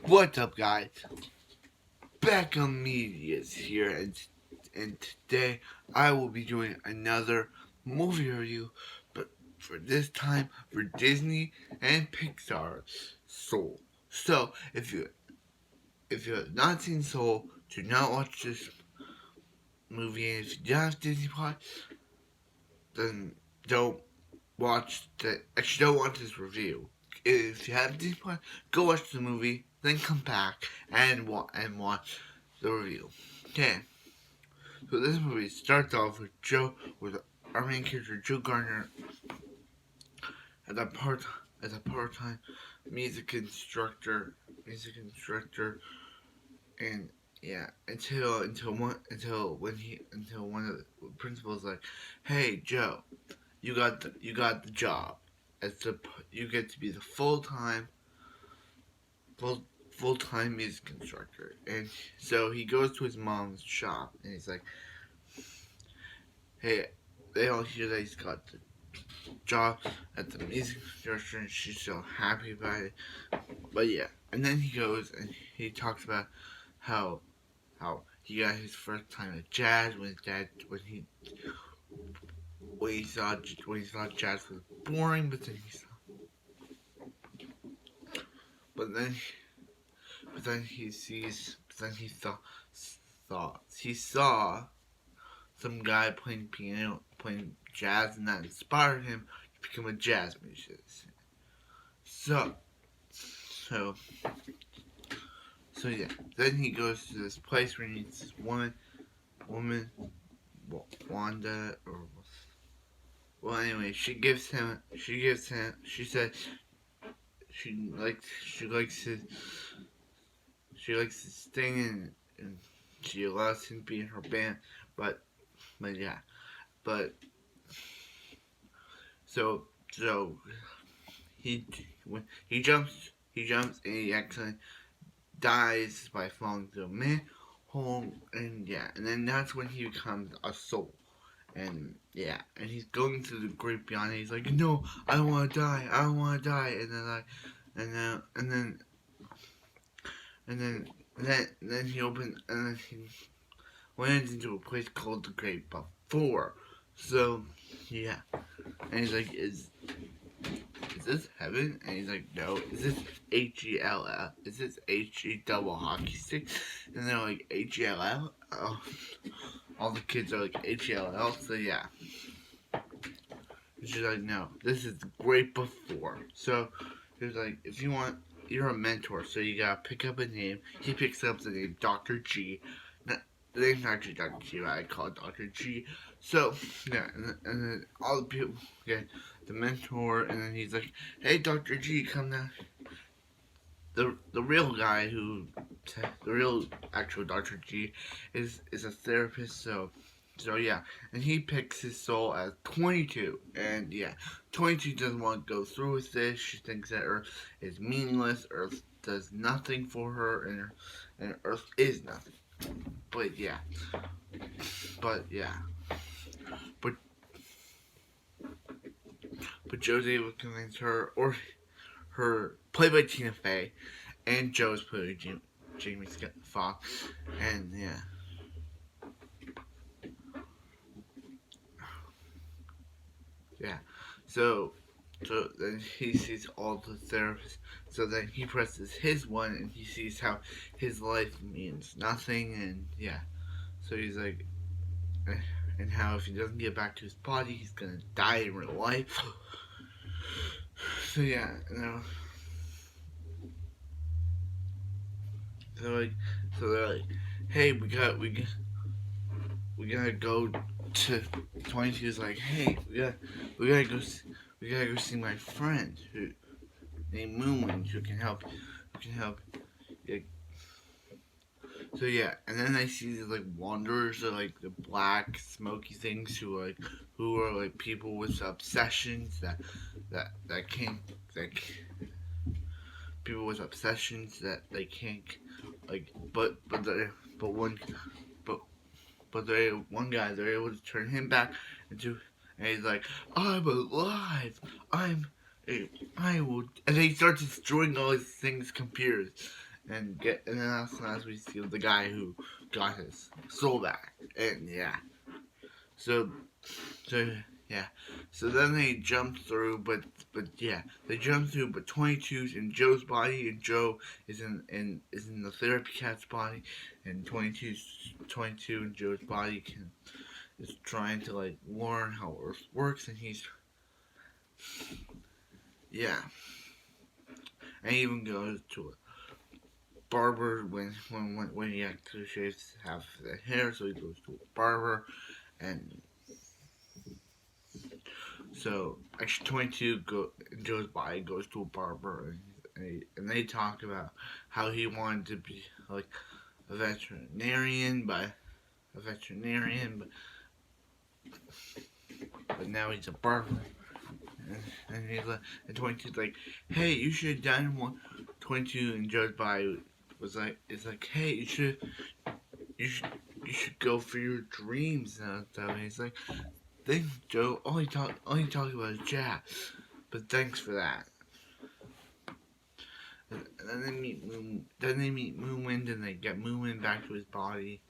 What's up, guys? Back on Media's here, and today I will be doing another movie review, but for this time for Disney and Pixar Soul. So if you have not seen Soul, do not watch this movie. And if you don't have Disney Plus, then don't don't watch this review. If you have Disney Plus, go watch the movie, then come back and watch the review. Okay, so this movie starts off with our main character Joe Gardner as a part-time music instructor, and yeah, until one of the principals like, hey Joe, you got the job as the you get to be the full full time music instructor, and so he goes to his mom's shop and he's like, hey, they all hear that he's got the job at the music instructor, and she's so happy about it. But yeah, and then he goes and he talks about how he got his first time at jazz when his dad when he thought jazz was boring, but then but then he sees but then he saw some guy playing jazz, and that inspired him to become a jazz musician. So so so yeah, then he goes to this place where he meets this woman, Wanda, or well, anyway, she said she likes his sing, and she allows him to be in her band, but yeah, but so he when he jumps and he actually dies by falling through a manhole, and yeah, and then that's when he becomes a soul. And yeah, and he's going through the great beyond, and he's like, no, I don't want to die, and then and then and then and then then he opens, and then he lands into a place called the Great Before. So yeah, and he's like, is this heaven? And he's like, no. Is this HELL? Is this HE double hockey stick? And they're like, HELL? Oh, all the kids are like, HELL. So yeah, she's like, no, this is the Great Before. So he's like, if you want, you're a mentor, so you gotta pick up a name. He picks up the name Dr. G. The name's actually Dr. G, but I call it Dr. G. So, yeah, and then all the people get the mentor, and then he's like, hey, Dr. G, come down. The real guy the real actual Dr. G is a therapist, so yeah, and he picks his soul as 22, and yeah, 22 doesn't want to go through with this. She thinks that Earth is meaningless, Earth does nothing for her, and Earth is nothing. But yeah, but yeah, but Joe's able to convince her, or her, played by Tina Fey, and Joe's played by Jamie Foxx, and yeah. Yeah, so then he sees all the therapists. So then he presses his one, and he sees how his life means nothing, and yeah. So he's like, and how if he doesn't get back to his body, he's gonna die in real life. So yeah, so they're like, hey, we gotta go to 22. Is like, hey, we gotta go see my friend who named Moonwind, who can help. Yeah. So yeah, and then I see these like wanderers, or like the black smoky things, who are like people with obsessions that can't, like, people with obsessions that they can't, like, but one but one guy, they're able to turn him back into, and he's like, I'm alive, I will, and then he starts destroying all his things, computers, and then last we see the guy who got his soul back, and yeah, so so yeah, so then they jump through, but yeah, they jump through, but 22's in Joe's body, and Joe is in the therapy cat's body, and 22 in Joe's body is trying to like learn how Earth works, and he's yeah, and he even goes to barber when he actually shaves half the hair, so he goes to a barber, and so actually 22 Joe's body goes to a barber, and they talk about how he wanted to be like a veterinarian, but now he's a barber, and he's like, and 22's like, hey, you should have done one. 22 and Joe's body was like, it's like, hey, you should you should go for your dreams and stuff. And he's like, thanks, Joe. All you talk about is Jack, but thanks for that. And then they meet Moonwind, and they get Moonwind back to his body.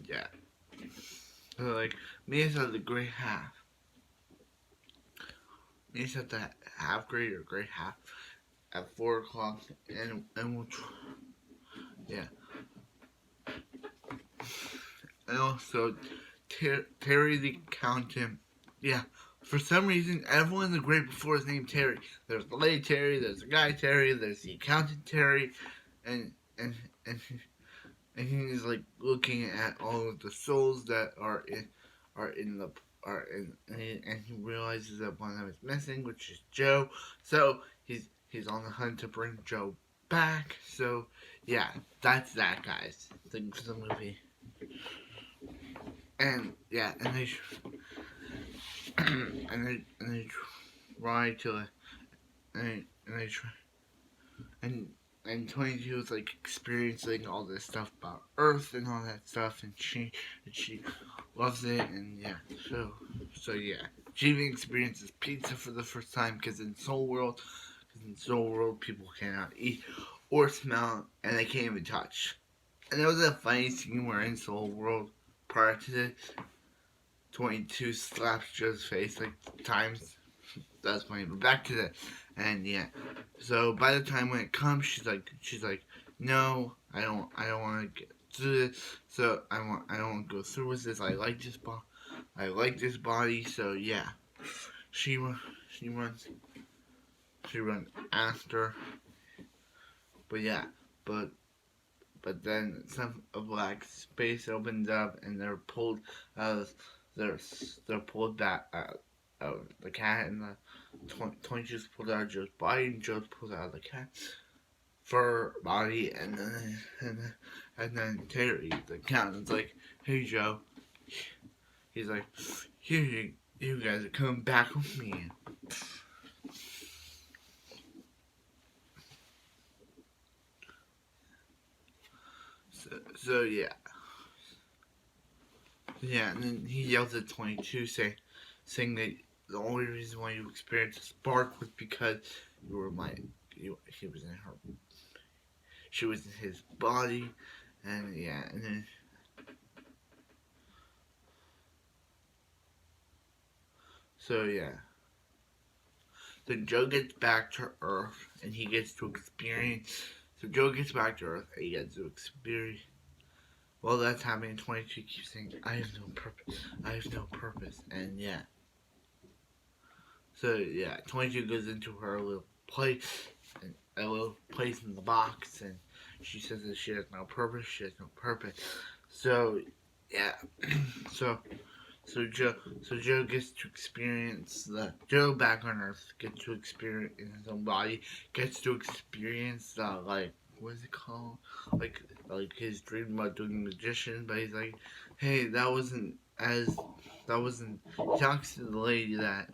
Yeah, so like Mia's at the gray half. Mia's at the half grade or gray half at 4 o'clock, and we'll yeah. And also Terry the accountant. Yeah, for some reason, everyone in the grade before is named Terry. There's the lady Terry, there's the guy Terry, there's the accountant Terry, and and and and he's like looking at all of the souls that are in the are in, and he realizes that one of them is missing, which is Joe. So he's on the hunt to bring Joe back. So yeah, that's that, guys. Thanks for the movie. And yeah, and they try to and they try and 22 is like experiencing all this stuff about Earth and all that stuff, and she loves it, and yeah, so yeah, she even experiences pizza for the first time because in Soul World people cannot eat or smell, and they can't even touch. And there was a funny scene where in Soul World prior to this, 22 slaps Joe's face like times. That's funny. But back to that, and yeah. So by the time when it comes, she's like, no, I don't want to get through this. So I don't want to go through with this. I like this body. So yeah, she runs after. But yeah, but then a black space opens up, and they're pulled out of they're pulled back out of the cat, and the 22's pulled out of Joe's body, and Joe's pulled out of the cat fur body, and then Terry, the accountant's like, hey Joe, he's like, here you guys are coming back with me. So yeah. Yeah, and then he yells at 22, saying that the only reason why you experienced a spark was because you were he was in her, she was in his body, and yeah, and then so yeah. Then Joe gets back to Earth, and he gets to experience. So Joe gets back to Earth, and he gets to experience. While that's happening, 22 keeps saying, I have no purpose. I have no purpose. And yeah. So yeah, 22 goes into her little place, a little place in the box, and she says that she has no purpose. She has no purpose. So yeah, so Joe gets to experience Joe back on Earth gets to experience in his own body, gets to experience like, what is it called? Like his dream about doing magician, but he's like, hey, he talks to the lady that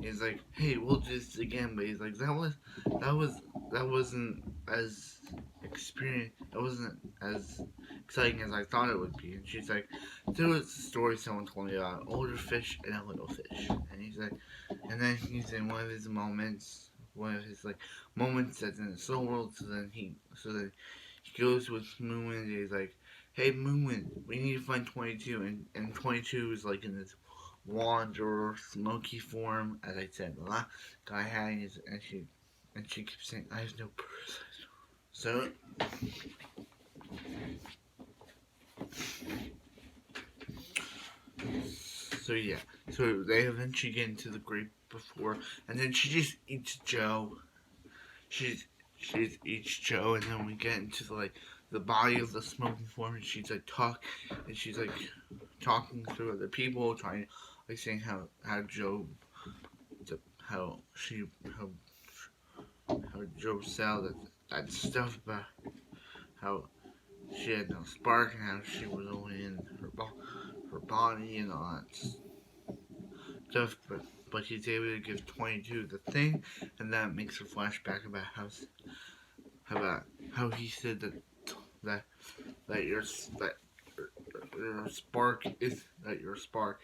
he's like, hey, we'll do this again, but he's like, that wasn't as exciting as I thought it would be. And she's like, there was a story someone told me about an older fish and a little fish, and he's like, and then he's in one of his moments one of his like moments that's in the soul world. So then he goes with Moon and he's like, "Hey Moon, we need to find 22." And 22 is like in this wand or smoky form, as I said. The last guy had his, and she keeps saying, "I have no purse." So So yeah, so they eventually get into the grape before, and then she just eats Joe. She's she eats Joe, and then we get into the body of the smoking form, and she's like talking to other people, trying like saying how Joe, how she how Joe said that stuff about how she had no spark and how she was only in her body and all that stuff, but he's able to give 22 the thing, and that makes a flashback about about how he said that that your that your spark is that your spark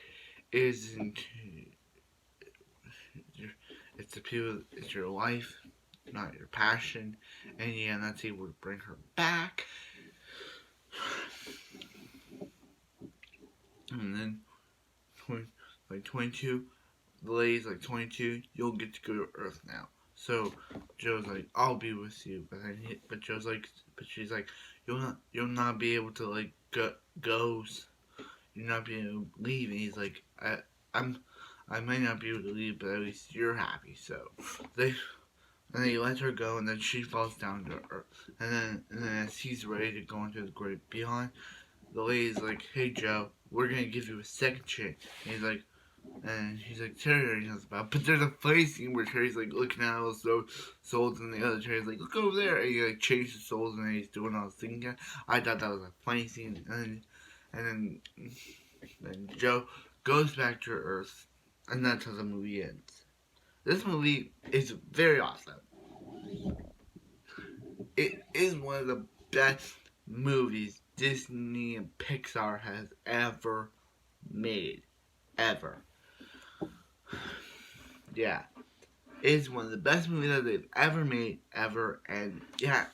isn't your, it's the people, it's your life, not your passion, and yeah, that's able to bring her back, and then 22. The lady's like, 22, you'll get to go to Earth now. So Joe's like, I'll be with you, but Joe's like, but she's like, you'll not be able to like go, you'll not be able to leave. And he's like, I might not be able to leave, but at least you're happy. So they and they let her go, and then she falls down to Earth. And then as he's ready to go into the great beyond, the lady's like, hey Joe, we're gonna give you a second chance. And he's like, Terry knows about. But there's a funny scene where Terry's like looking at all the souls, and the other Terry's like, look over there. And he like changes the souls, and then he's doing all this thing again. I thought that was a funny scene. And then Joe goes back to Earth, and that's how the movie ends. This movie is very awesome. It is one of the best movies Disney and Pixar has ever made. Ever. Yeah. It's one of the best movies that they've ever made, ever, and yeah,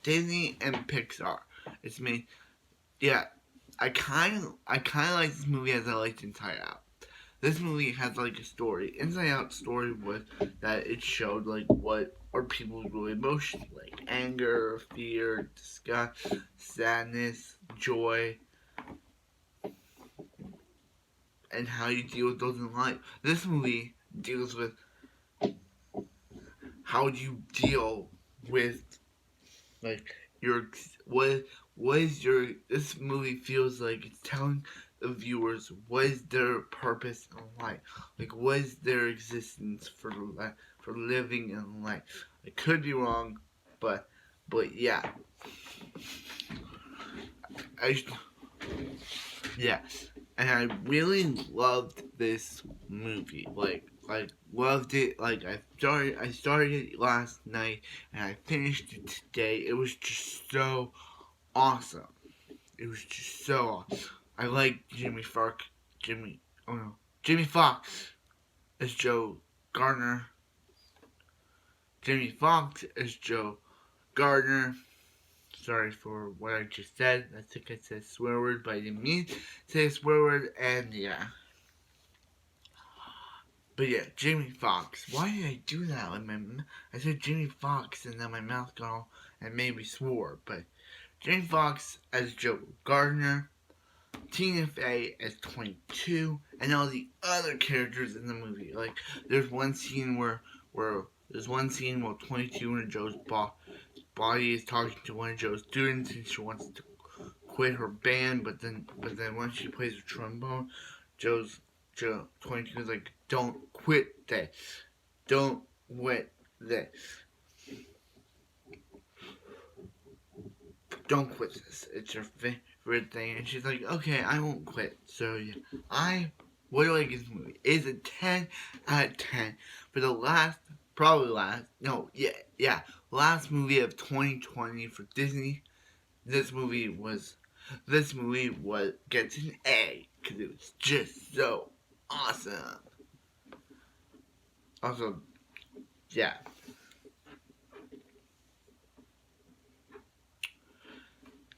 Disney and Pixar. It's me. Yeah, I kind of like this movie as I liked Inside Out. This movie has like a story. Inside Out story was that it showed like what are people's real emotions, like anger, fear, disgust, sadness, joy, and how you deal with those in life. This movie deals with how do you deal with like your what is your this movie feels like it's telling the viewers what is their purpose in life, like what is their existence for living in life. I could be wrong, but yeah, I yeah, and I really loved this movie. Like loved it. Like I started it last night and I finished it today. It was just so awesome. It was just so awesome. I like Jimmy Fox as Joe Gardner. Jimmy Fox as Joe Gardner. Sorry for what I just said. I think I said swear word, but I didn't mean to say a swear word, and yeah. But yeah, Jamie Foxx. Why did I do that? I said Jamie Foxx, and then my mouth got all and made me swore. But Jamie Foxx as Joe Gardner, Tina Fey as 22, and all the other characters in the movie. Like there's one scene where 22 in Joe's body is talking to one of Joe's students, and she wants to quit her band, but then once she plays the trombone, Joe 22 is like, don't quit this. Don't quit this. Don't quit this. It's your favorite thing. And she's like, okay, I won't quit. So yeah, what do I give this movie? It's a 10 out of 10 for the last movie of 2020 for Disney. This movie gets an A because it was just so awesome. Also, yeah.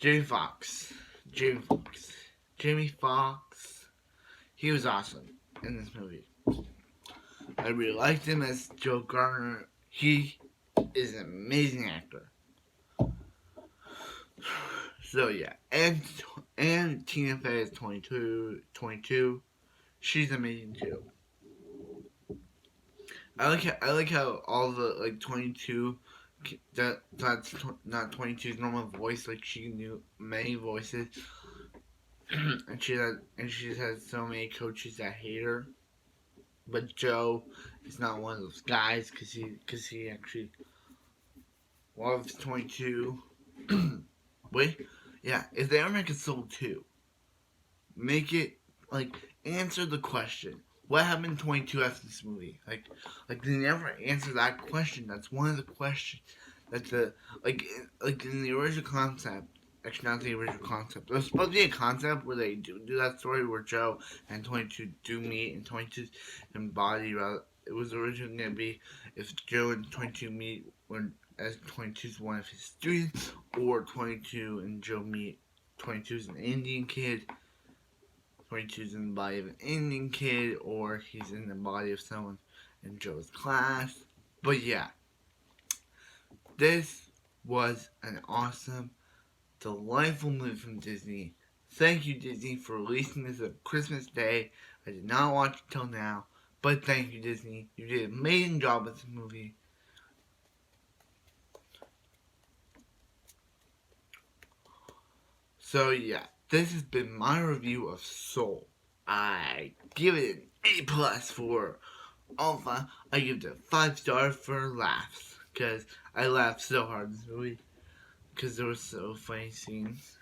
Jamie Foxx. Jamie Foxx. Jamie Foxx. He was awesome in this movie. I really liked him as Joe Garner. He is an amazing actor. So yeah, and Tina Fey is 22. She's amazing too. I like how all the like 22 that's not 22's normal voice. Like she knew many voices, and she's had so many coaches that hate her. But Joe is not one of those guys because he actually loves 22. Wait, yeah. If they ever make a Soul 2, make it like answer the question. What happened to 22 after this movie? Like they never answer that question. That's one of the questions that the like in the original concept. Actually, not the original concept. There's supposed to be a concept where they do that story where Joe and 22 do meet and 22's embody. It was originally going to be if Joe and 22 meet when as 22's one of his students, or 22 and Joe meet. 22's an Indian kid. 22's in the body of an Indian kid, or he's in the body of someone in Joe's class. But yeah, this was an awesome, delightful movie from Disney. Thank you, Disney, for releasing this on Christmas Day. I did not watch it till now, but thank you, Disney. You did an amazing job with this movie. So yeah, this has been my review of Soul. I give it an A plus for all five. I give it a 5 stars for laughs, because I laughed so hard in this movie because there were so funny scenes.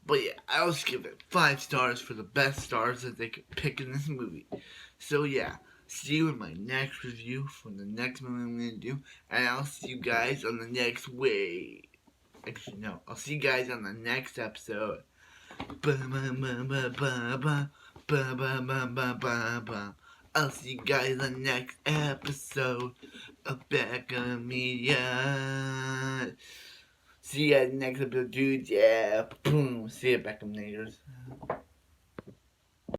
But yeah, I also give it 5 stars for the best stars that they could pick in this movie. So yeah, see you in my next review for the next movie I'm gonna do, and I'll see you guys on the next way. Actually, no, I'll see you guys on the next episode. I'll see you guys on the next episode of Back on Media. See you guys next episode, dudes. Yeah, boom. See you, Beckham Naders.